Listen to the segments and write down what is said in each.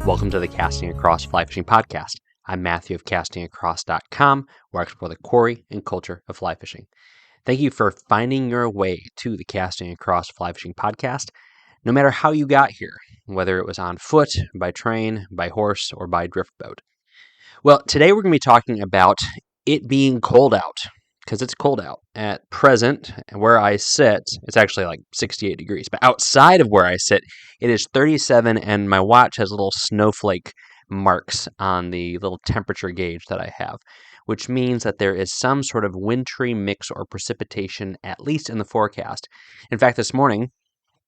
Welcome to the Casting Across Fly Fishing Podcast. I'm Matthew of castingacross.com, where I explore the quarry and culture of fly fishing. Thank you for finding your way to the Casting Across Fly Fishing Podcast, no matter how you got here, whether it was on foot, by train, by horse, or by drift boat. Well, today we're going to be talking about it being cold out, because it's cold out. At present, where I sit, it's actually like 68 degrees, but outside of where I sit, it is 37, and my watch has little snowflake marks on the little temperature gauge that I have, which means that there is some sort of wintry mix or precipitation, at least in the forecast. In fact, this morning,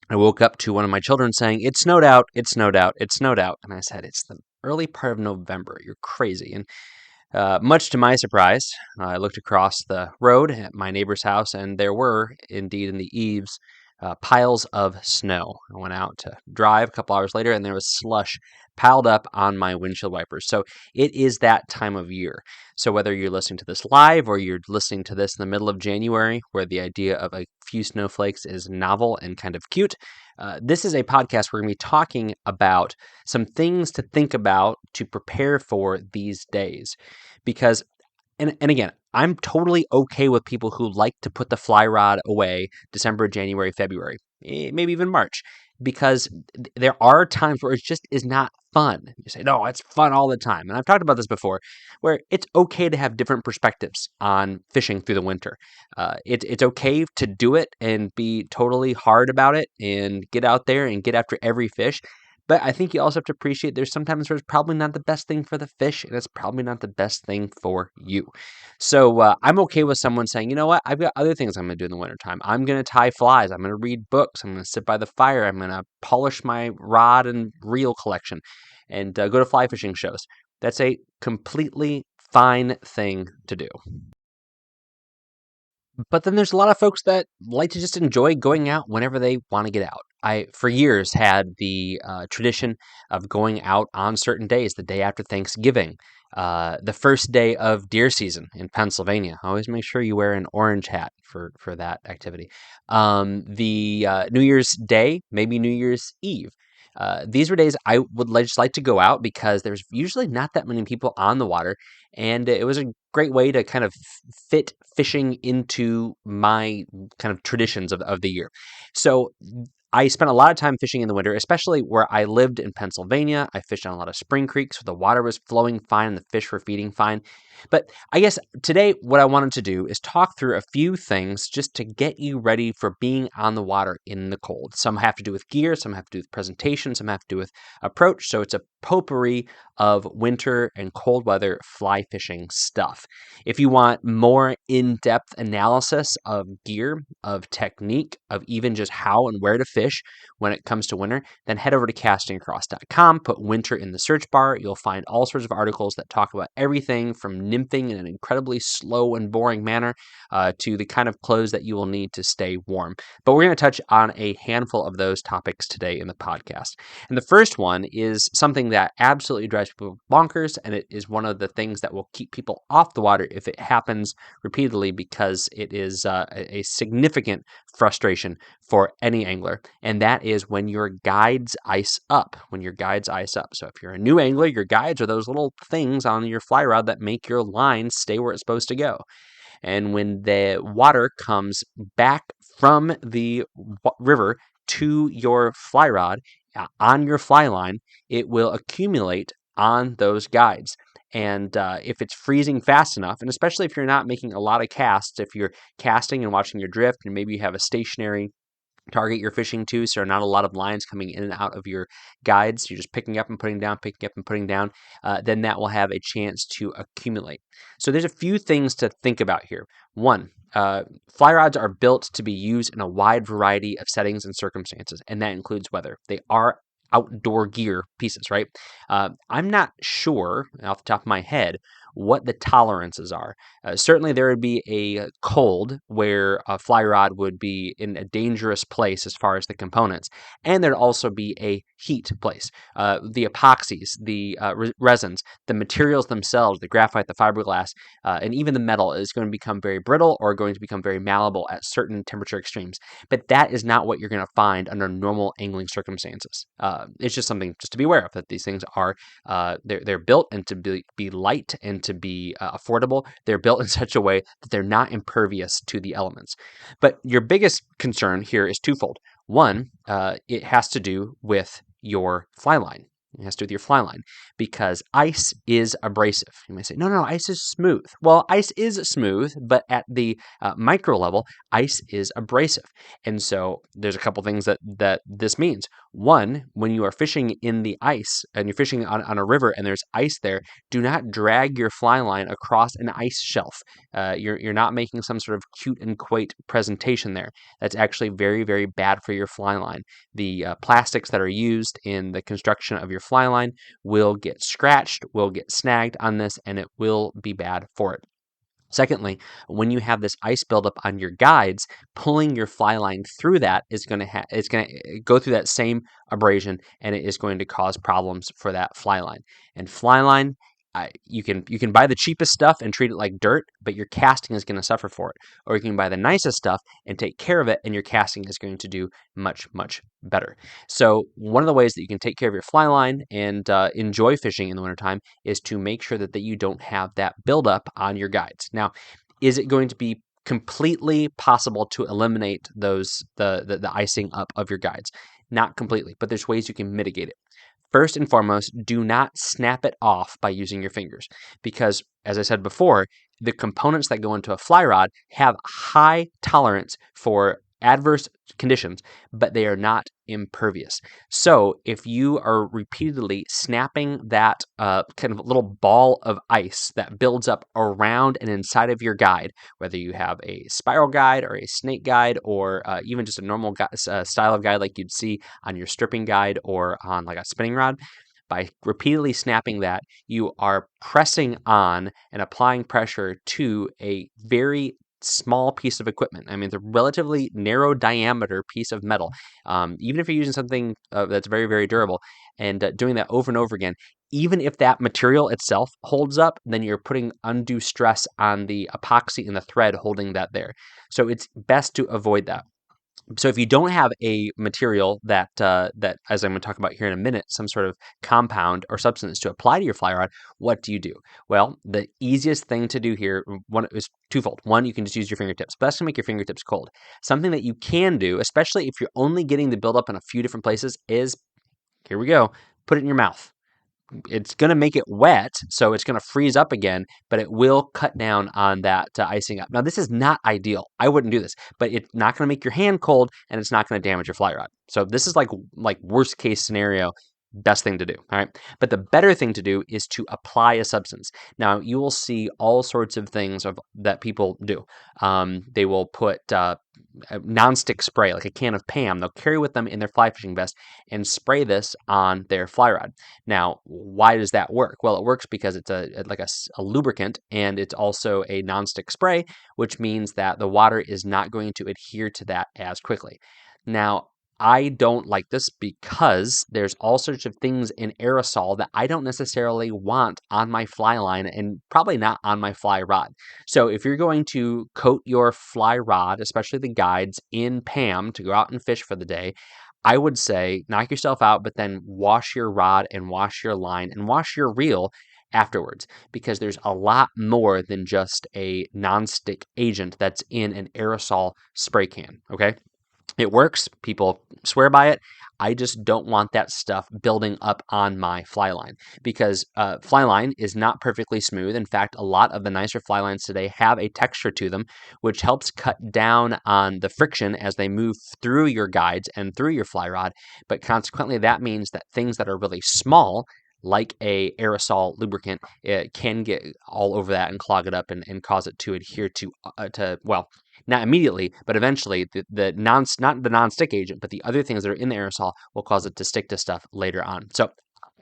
I woke up to one of my children saying, "It snowed out, it snowed out, it snowed out." And I said, "It's the early part of November. You're crazy." And much to my surprise, I looked across the road at my neighbor's house, and there were, indeed, in the eaves, piles of snow. I went out to drive a couple hours later, and there was slush piled up on my windshield wipers. So it is that time of year. So whether you're listening to this live or you're listening to this in the middle of January, where the idea of a few snowflakes is novel and kind of cute, this is a podcast where we're going to be talking about some things to think about to prepare for these days. Because, and again, I'm totally okay with people who like to put the fly rod away December, January, February, maybe even March, because there are times where it just is not fun. You say, "No, it's fun all the time." And I've talked about this before, where it's okay to have different perspectives on fishing through the winter. It's okay to do it and be totally hard about it and get out there and get after every fish. But I think you also have to appreciate there's sometimes where it's probably not the best thing for the fish, and it's probably not the best thing for you. So I'm okay with someone saying, "You know what, I've got other things I'm going to do in the wintertime. I'm going to tie flies. I'm going to read books. I'm going to sit by the fire. I'm going to polish my rod and reel collection and go to fly fishing shows." That's a completely fine thing to do. But then there's a lot of folks that like to just enjoy going out whenever they want to get out. I, for years, had the tradition of going out on certain days, the day after Thanksgiving, the first day of deer season in Pennsylvania. Always make sure you wear an orange hat for that activity. The New Year's Day, maybe New Year's Eve. These were days I would just like to go out because there's usually not that many people on the water, and it was a great way to kind of fit fishing into my kind of traditions of the year. So I spent a lot of time fishing in the winter, especially where I lived in Pennsylvania. I fished on a lot of spring creeks, so the water was flowing fine and the fish were feeding fine. But I guess today what I wanted to do is talk through a few things just to get you ready for being on the water in the cold. Some have to do with gear, some have to do with presentation, some have to do with approach. So it's a potpourri of winter and cold weather fly fishing stuff. If you want more in-depth analysis of gear, of technique, of even just how and where to fish when it comes to winter, then head over to castingacross.com, put winter in the search bar. You'll find all sorts of articles that talk about everything from nymphing in an incredibly slow and boring manner to the kind of clothes that you will need to stay warm. But we're going to touch on a handful of those topics today in the podcast. And the first one is something that absolutely drives people bonkers, and it is one of the things that will keep people off the water if it happens repeatedly, because it is a significant frustration for any angler, and that is when your guides ice up. So if you're a new angler, your guides are those little things on your fly rod that make your line stay where it's supposed to go. And when the water comes back from the river to your fly rod on your fly line, it will accumulate on those guides. And if it's freezing fast enough, and especially if you're not making a lot of casts, if you're casting and watching your drift, and maybe you have a stationary target you're fishing to, so not a lot of lines coming in and out of your guides, you're just picking up and putting down, then that will have a chance to accumulate. So there's a few things to think about here. One, fly rods are built to be used in a wide variety of settings and circumstances, and that includes weather. They are outdoor gear pieces, right? I'm not sure off the top of my head what the tolerances are. Certainly, there would be a cold where a fly rod would be in a dangerous place as far as the components, and there'd also be a heat place. The epoxies, the resins, the materials themselves, the graphite, the fiberglass, and even the metal is going to become very brittle or going to become very malleable at certain temperature extremes. But that is not what you're going to find under normal angling circumstances. It's just something just to be aware of, that these things are they're built and to be light and to be affordable. They're built in such a way that they're not impervious to the elements. But your biggest concern here is twofold. One, it has to do with your fly line. It has to do with your fly line, because ice is abrasive. You may say, no, ice is smooth. Well, ice is smooth, but at the micro level, ice is abrasive. And so there's a couple things that this means. One, when you are fishing in the ice and you're fishing on a river and there's ice there, do not drag your fly line across an ice shelf. You're not making some sort of cute and quaint presentation there. That's actually very, very bad for your fly line. The plastics that are used in the construction of your fly line will get scratched, will get snagged on this, and it will be bad for it. Secondly, when you have this ice buildup on your guides, pulling your fly line through that is going to it's going to go through that same abrasion, and it is going to cause problems for that fly line. And fly line, you can buy the cheapest stuff and treat it like dirt, but your casting is going to suffer for it. Or you can buy the nicest stuff and take care of it, and your casting is going to do much, much better. So one of the ways that you can take care of your fly line and enjoy fishing in the wintertime is to make sure that you don't have that buildup on your guides. Now, is it going to be completely possible to eliminate the icing up of your guides? Not completely, but there's ways you can mitigate it. First and foremost, do not snap it off by using your fingers, because, as I said before, the components that go into a fly rod have high tolerance for adverse conditions, but they are not impervious. So if you are repeatedly snapping that kind of little ball of ice that builds up around and inside of your guide, whether you have a spiral guide or a snake guide or even just a normal style of guide like you'd see on your stripping guide or on like a spinning rod, by repeatedly snapping that, you are pressing on and applying pressure to a very small piece of equipment. I mean, it's a relatively narrow diameter piece of metal. Even if you're using something that's very, very durable, and doing that over and over again, even if that material itself holds up, then you're putting undue stress on the epoxy and the thread holding that there. So it's best to avoid that. So if you don't have a material that, as I'm going to talk about here in a minute, some sort of compound or substance to apply to your fly rod, what do you do? Well, the easiest thing to do here is twofold. One, you can just use your fingertips, but that's going to make your fingertips cold. Something that you can do, especially if you're only getting the buildup in a few different places, is, here we go, put it in your mouth. It's going to make it wet, so it's going to freeze up again, but it will cut down on that icing up. Now, this is not ideal. I wouldn't do this, but it's not going to make your hand cold, and it's not going to damage your fly rod. So this is like worst case scenario, best thing to do. All right. But the better thing to do is to apply a substance. Now, you will see all sorts of things that people do. They will put a nonstick spray, like a can of Pam. They'll carry with them in their fly fishing vest and spray this on their fly rod. Now, why does that work? Well, it works because it's a lubricant, and it's also a nonstick spray, which means that the water is not going to adhere to that as quickly. Now, I don't like this because there's all sorts of things in aerosol that I don't necessarily want on my fly line, and probably not on my fly rod. So if you're going to coat your fly rod, especially the guides, in Pam to go out and fish for the day, I would say knock yourself out, but then wash your rod and wash your line and wash your reel afterwards, because there's a lot more than just a nonstick agent that's in an aerosol spray can, okay? It works. People swear by it. I just don't want that stuff building up on my fly line, because fly line is not perfectly smooth. In fact, a lot of the nicer fly lines today have a texture to them, which helps cut down on the friction as they move through your guides and through your fly rod. But consequently, that means that things that are really small, like a aerosol lubricant, it can get all over that and clog it up and cause it to adhere to well, not immediately, but eventually not the non-stick agent, but the other things that are in the aerosol will cause it to stick to stuff later on. So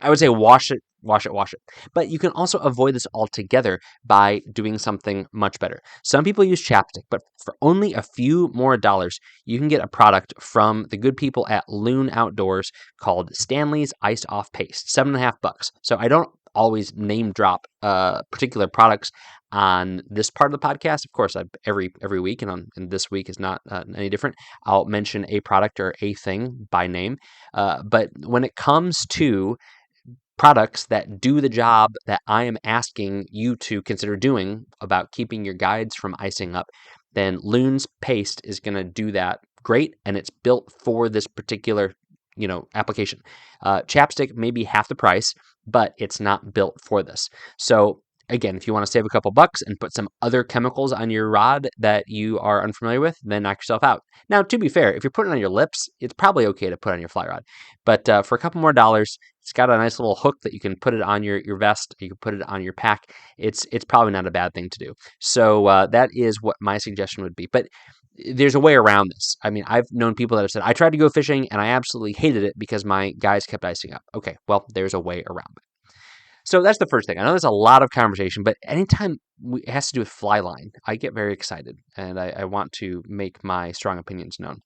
I would say wash it, wash it, wash it. But you can also avoid this altogether by doing something much better. Some people use chapstick, but for only a few more dollars, you can get a product from the good people at Loon Outdoors called Stanley's Ice Off Paste, $7.50. So I don't always name drop particular products on this part of the podcast. Of course, every week, and this week is not any different. I'll mention a product or a thing by name. But when it comes to products that do the job that I am asking you to consider doing about keeping your guides from icing up, then Loon's paste is going to do that great, and it's built for this particular application. Chapstick may be half the price, but it's not built for this. So again, if you want to save a couple bucks and put some other chemicals on your rod that you are unfamiliar with, then knock yourself out. Now, to be fair, if you're putting it on your lips, it's probably okay to put on your fly rod. But for a couple more dollars, it's got a nice little hook that you can put it on your vest. You can put it on your pack. It's probably not a bad thing to do. So that is what my suggestion would be. But there's a way around this. I mean, I've known people that have said, I tried to go fishing and I absolutely hated it because my guys kept icing up. Okay, well, there's a way around it. So that's the first thing. I know there's a lot of conversation, but anytime it has to do with fly line, I get very excited and I want to make my strong opinions known.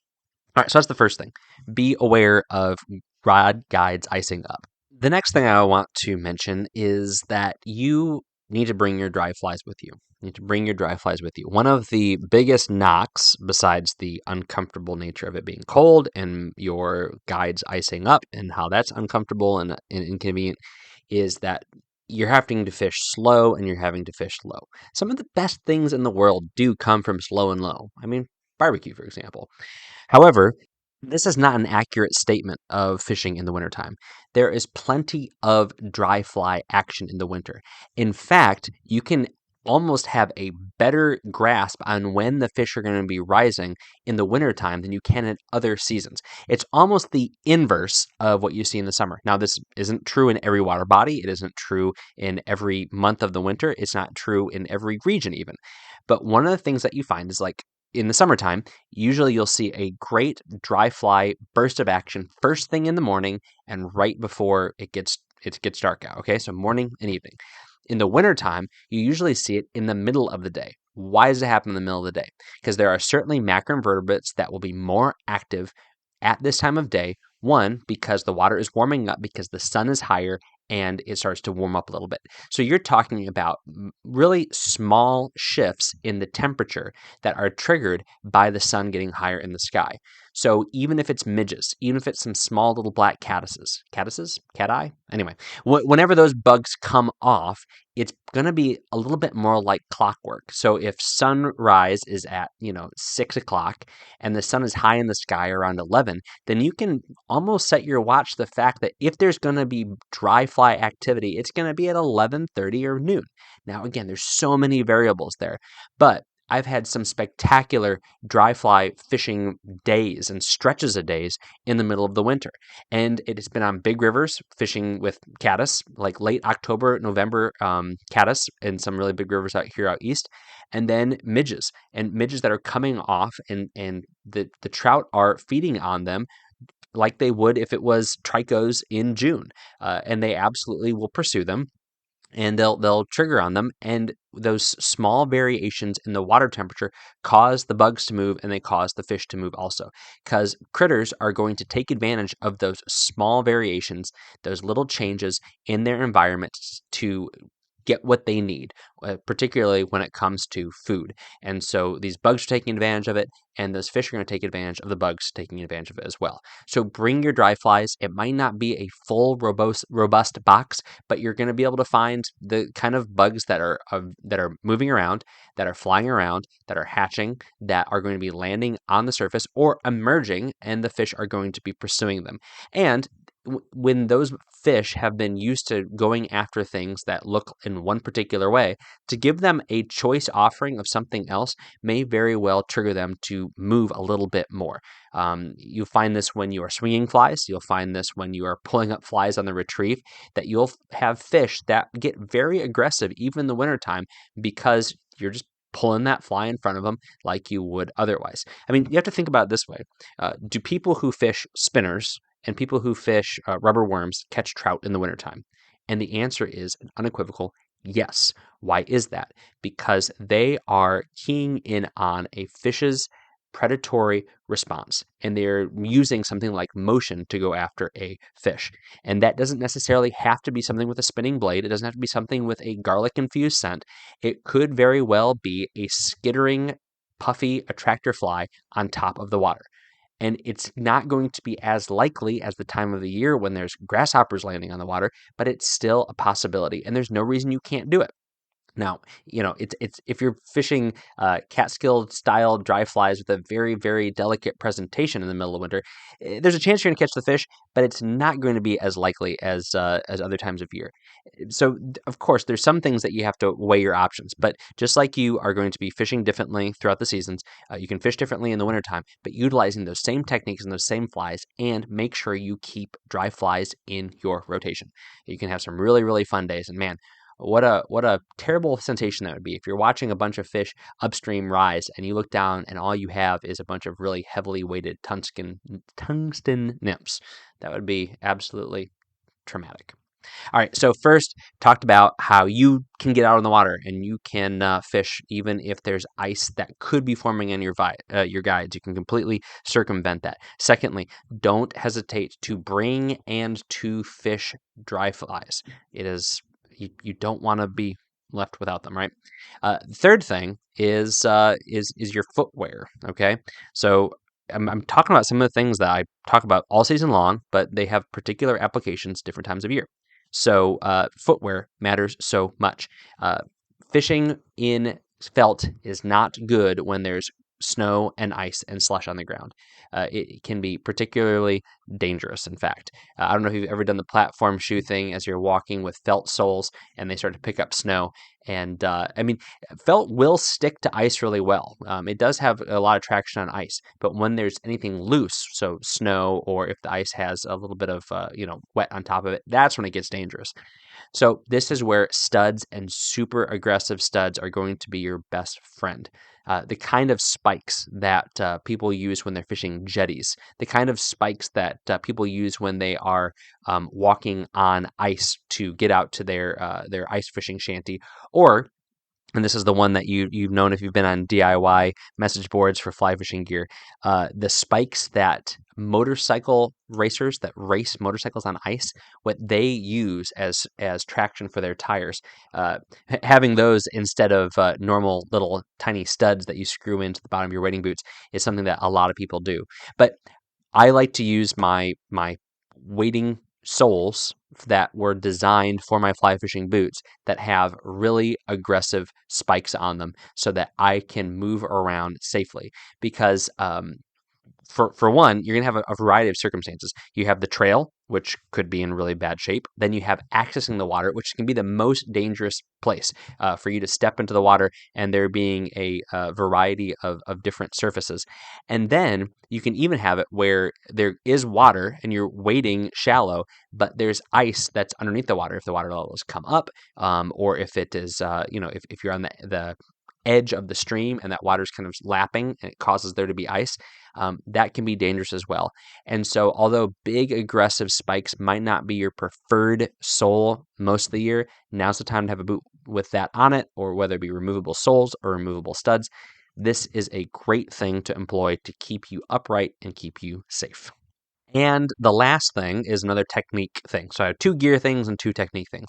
All right, so that's the first thing. Be aware of rod guides icing up. The next thing I want to mention is that you need to bring your dry flies with you. You need to bring your dry flies with you. One of the biggest knocks, besides the uncomfortable nature of it being cold and your guides icing up and how that's uncomfortable and inconvenient, is that you're having to fish slow and you're having to fish low. Some of the best things in the world do come from slow and low. I mean, barbecue, for example. However, this is not an accurate statement of fishing in the wintertime. There is plenty of dry fly action in the winter. In fact, you can almost have a better grasp on when the fish are going to be rising in the wintertime than you can in other seasons. It's almost the inverse of what you see in the summer. Now, this isn't true in every water body. It isn't true in every month of the winter. It's not true in every region even. But one of the things that you find is like in the summertime, usually you'll see a great dry fly burst of action first thing in the morning and right before it gets dark out. Okay, so morning and evening. In the wintertime, you usually see it in the middle of the day. Why does it happen in the middle of the day? Because there are certainly macroinvertebrates that will be more active at this time of day. One, because the water is warming up because the sun is higher and it starts to warm up a little bit. So you're talking about really small shifts in the temperature that are triggered by the sun getting higher in the sky. So even if it's midges, even if it's some small little black caddises, cat-eye? Anyway, whenever those bugs come off, it's going to be a little bit more like clockwork. So if sunrise is at, 6 o'clock and the sun is high in the sky around 11, then you can almost set your watch to the fact that if there's going to be dry fly activity, it's going to be at 11:30 or noon. Now, again, there's so many variables there, but I've had some spectacular dry fly fishing days and stretches of days in the middle of the winter. And it has been on big rivers fishing with caddis, like late October, November caddis in some really big rivers out east. And then midges that are coming off and the trout are feeding on them like they would if it was trichos in June. And they absolutely will pursue them and they'll trigger on them, and those small variations in the water temperature cause the bugs to move and they cause the fish to move also, because critters are going to take advantage of those small variations, those little changes in their environment to get what they need, particularly when it comes to food. And so these bugs are taking advantage of it, and those fish are going to take advantage of the bugs taking advantage of it as well. So bring your dry flies. It might not be a full robust box, but you're going to be able to find the kind of bugs that are moving around, that are flying around, that are hatching, that are going to be landing on the surface or emerging, and the fish are going to be pursuing them. And when those fish have been used to going after things that look in one particular way, to give them a choice offering of something else may very well trigger them to move a little bit more. You find this when you are swinging flies. You'll find this when you are pulling up flies on the retrieve, that you'll have fish that get very aggressive even in the wintertime because you're just pulling that fly in front of them like you would otherwise. I mean, you have to think about it this way. Do people who fish spinners and people who fish rubber worms catch trout in the wintertime? And the answer is an unequivocal yes. Why is that? Because they are keying in on a fish's predatory response, and they're using something like motion to go after a fish. And that doesn't necessarily have to be something with a spinning blade. It doesn't have to be something with a garlic infused scent. It could very well be a skittering, puffy attractor fly on top of the water. And it's not going to be as likely as the time of the year when there's grasshoppers landing on the water, but it's still a possibility, and there's no reason you can't do it. Now, it's if you're fishing Catskill style dry flies with a very, very delicate presentation in the middle of winter, there's a chance you're going to catch the fish, but it's not going to be as likely as other times of year. So, of course, there's some things that you have to weigh your options, but just like you are going to be fishing differently throughout the seasons, you can fish differently in the wintertime, but utilizing those same techniques and those same flies, and make sure you keep dry flies in your rotation. You can have some really, really fun days, and man, what a terrible sensation that would be if you're watching a bunch of fish upstream rise and you look down and all you have is a bunch of really heavily weighted tungsten nymphs. That would be absolutely traumatic. All right, so first talked about how you can get out on the water and you can fish even if there's ice that could be forming in your guides. You can completely circumvent that. Secondly, don't hesitate to bring and to fish dry flies. It is you don't want to be left without them, right? Third thing is your footwear. Okay, so I'm talking about some of the things that I talk about all season long, but they have particular applications different times of year. So footwear matters so much. Fishing in felt is not good when there's snow and ice and slush on the ground. It can be particularly dangerous, in fact. I don't know if you've ever done the platform shoe thing as you're walking with felt soles and they start to pick up snow. And I mean, felt will stick to ice really well. It does have a lot of traction on ice, but when there's anything loose, so snow, or if the ice has a little bit of wet on top of it, that's when it gets dangerous. So this is where studs and super aggressive studs are going to be your best friend. The kind of spikes that people use when they're fishing jetties, the kind of spikes that people use when they are walking on ice to get out to their ice fishing shanty, or and this is the one that you've known if you've been on DIY message boards for fly fishing gear. The spikes that motorcycle racers that race motorcycles on ice, what they use as traction for their tires, having those instead of normal little tiny studs that you screw into the bottom of your wading boots is something that a lot of people do. But I like to use my wading soles that were designed for my fly fishing boots that have really aggressive spikes on them so that I can move around safely. Because for one, you're going to have a variety of circumstances. You have the trail, which could be in really bad shape. Then you have accessing the water, which can be the most dangerous place for you to step into the water and there being a variety of different surfaces. And then you can even have it where there is water and you're wading shallow, but there's ice that's underneath the water if the water levels come up, or if it is, if you're on the edge of the stream and that water's kind of lapping and it causes there to be ice, that can be dangerous as well. And so although big aggressive spikes might not be your preferred sole most of the year, now's the time to have a boot with that on it, or whether it be removable soles or removable studs. This is a great thing to employ to keep you upright and keep you safe. And the last thing is another technique thing. So I have two gear things and two technique things.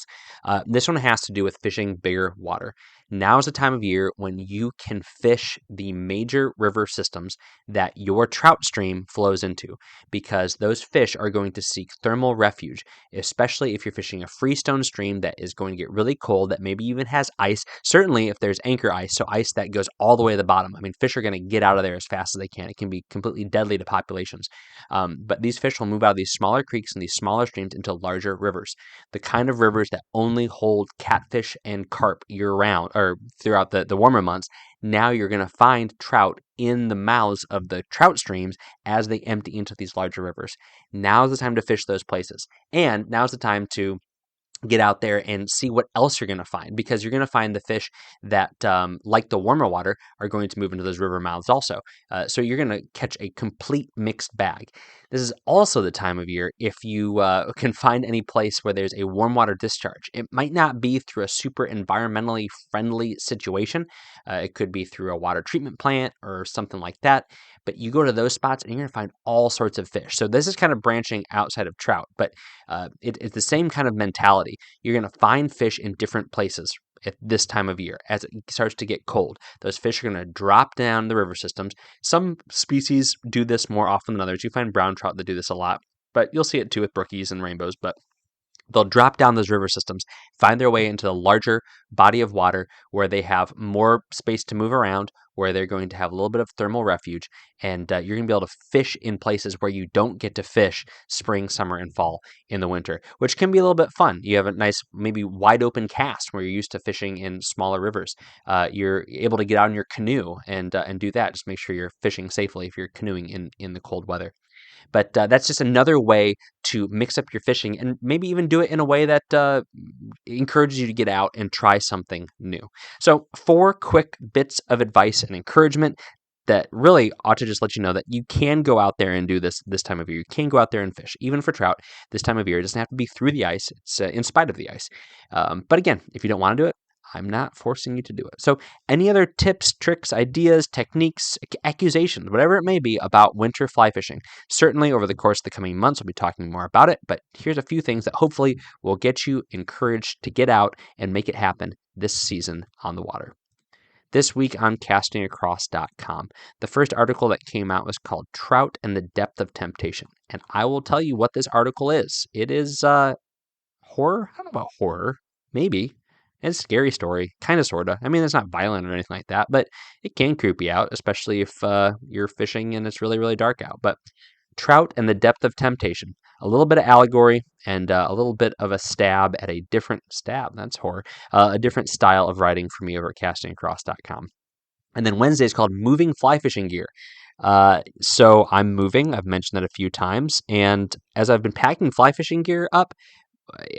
This one has to do with fishing bigger water. Now is the time of year when you can fish the major river systems that your trout stream flows into, because those fish are going to seek thermal refuge, especially if you're fishing a freestone stream that is going to get really cold, that maybe even has ice. Certainly if there's anchor ice, so ice that goes all the way to the bottom. I mean, fish are going to get out of there as fast as they can. It can be completely deadly to populations. But these fish will move out of these smaller creeks and these smaller streams into larger rivers, the kind of rivers that only hold catfish and carp year round, or throughout the warmer months. Now you're going to find trout in the mouths of the trout streams as they empty into these larger rivers. Now's the time to fish those places. And now's the time to get out there and see what else you're going to find, because you're going to find the fish that, like the warmer water, are going to move into those river mouths also. So you're going to catch a complete mixed bag. This is also the time of year if you can find any place where there's a warm water discharge. It might not be through a super environmentally friendly situation. It could be through a water treatment plant or something like that. But you go to those spots and you're going to find all sorts of fish. So this is kind of branching outside of trout, but it's the same kind of mentality. You're going to find fish in different places at this time of year. As it starts to get cold, those fish are going to drop down the river systems. Some species do this more often than others. You find brown trout that do this a lot, but you'll see it too with brookies and rainbows. But they'll drop down those river systems, find their way into the larger body of water where they have more space to move around, where they're going to have a little bit of thermal refuge, and you're going to be able to fish in places where you don't get to fish spring, summer, and fall in the winter, which can be a little bit fun. You have a nice, maybe wide open cast where you're used to fishing in smaller rivers. You're able to get out in your canoe and do that. Just make sure you're fishing safely if you're canoeing in the cold weather. But that's just another way to mix up your fishing, and maybe even do it in a way that encourages you to get out and try something new. So 4 quick bits of advice and encouragement that really ought to just let you know that you can go out there and do this time of year. You can go out there and fish, even for trout this time of year. It doesn't have to be through the ice. It's in spite of the ice. But again, if you don't want to do it, I'm not forcing you to do it. So any other tips, tricks, ideas, techniques, accusations, whatever it may be about winter fly fishing, certainly over the course of the coming months, we'll be talking more about it. But here's a few things that hopefully will get you encouraged to get out and make it happen this season on the water. This week on castingacross.com, the first article that came out was called Trout and the Depth of Temptation. And I will tell you what this article is. It is horror? I don't know about horror. Maybe. It's a scary story, kind of, sort of. I mean, it's not violent or anything like that, but it can creep you out, especially if you're fishing and it's really, really dark out. But Trout and the Depth of Temptation, a little bit of allegory and a little bit of a stab at a different that's horror, a different style of writing for me over at castingacross.com. And then Wednesday is called Moving Fly Fishing Gear. So I'm moving. I've mentioned that a few times. And as I've been packing fly fishing gear up,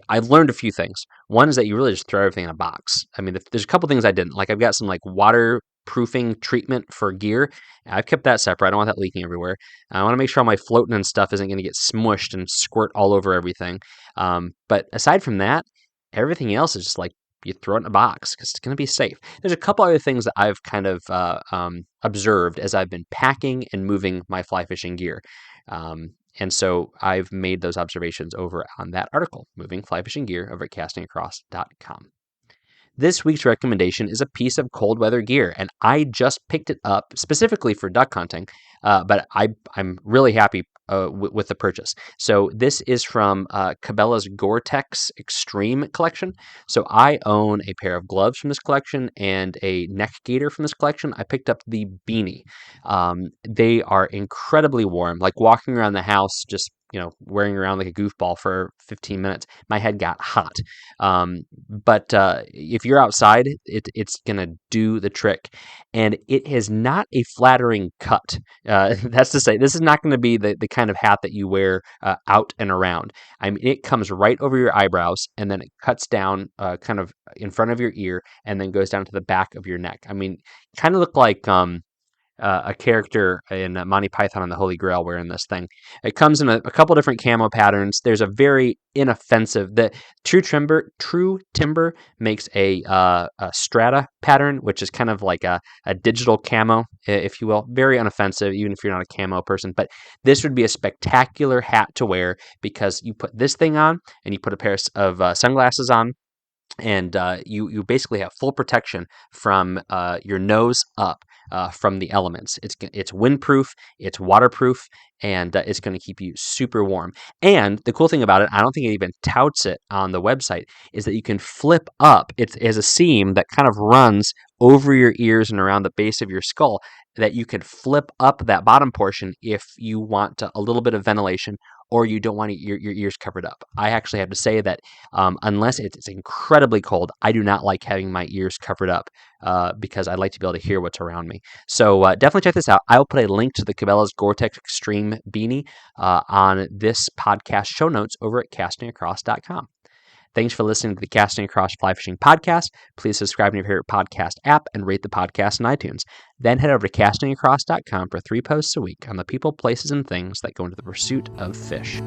I've learned a few things. One is that you really just throw everything in a box. I mean, there's a couple things I didn't. Like, I've got some like waterproofing treatment for gear. I've kept that separate. I don't want that leaking everywhere. I want to make sure all my floating and stuff isn't going to get smushed and squirt all over everything. But aside from that, everything else is just like you throw it in a box because it's going to be safe. There's a couple other things that I've kind of observed as I've been packing and moving my fly fishing gear. And so I've made those observations over on that article, Moving Fly Fishing Gear, over at castingacross.com. This week's recommendation is a piece of cold weather gear, and I just picked it up specifically for duck hunting, but I'm really happy with the purchase. So this is from Cabela's Gore-Tex Extreme collection. So I own a pair of gloves from this collection and a neck gaiter from this collection. I picked up the beanie. They are incredibly warm, like walking around the house, just wearing around like a goofball for 15 minutes, my head got hot. But if you're outside, it's going to do the trick. And it is not a flattering cut. That's to say, this is not going to be the kind of hat that you wear out and around. I mean, it comes right over your eyebrows, and then it cuts down kind of in front of your ear, and then goes down to the back of your neck. I mean, kind of look like a character in Monty Python and the Holy Grail wearing this thing. It comes in a couple different camo patterns. There's a very inoffensive. The True Timber makes a strata pattern, which is kind of like a digital camo, if you will. Very unoffensive, even if you're not a camo person. But this would be a spectacular hat to wear because you put this thing on and you put a pair of sunglasses on. And you basically have full protection from your nose up from the elements. It's windproof, it's waterproof, and it's going to keep you super warm. And the cool thing about it, I don't think it even touts it on the website, is that you can flip up. It has a seam that kind of runs over your ears and around the base of your skull, that you could flip up that bottom portion if you want a little bit of ventilation or you don't want your ears covered up. I actually have to say that unless it's incredibly cold, I do not like having my ears covered up because I like to be able to hear what's around me. So definitely check this out. I'll put a link to the Cabela's Gore-Tex Extreme beanie on this podcast show notes over at castingacross.com. Thanks for listening to the Casting Across Fly Fishing podcast. Please subscribe to your favorite podcast app and rate the podcast on iTunes. Then head over to castingacross.com for 3 posts a week on the people, places, and things that go into the pursuit of fish.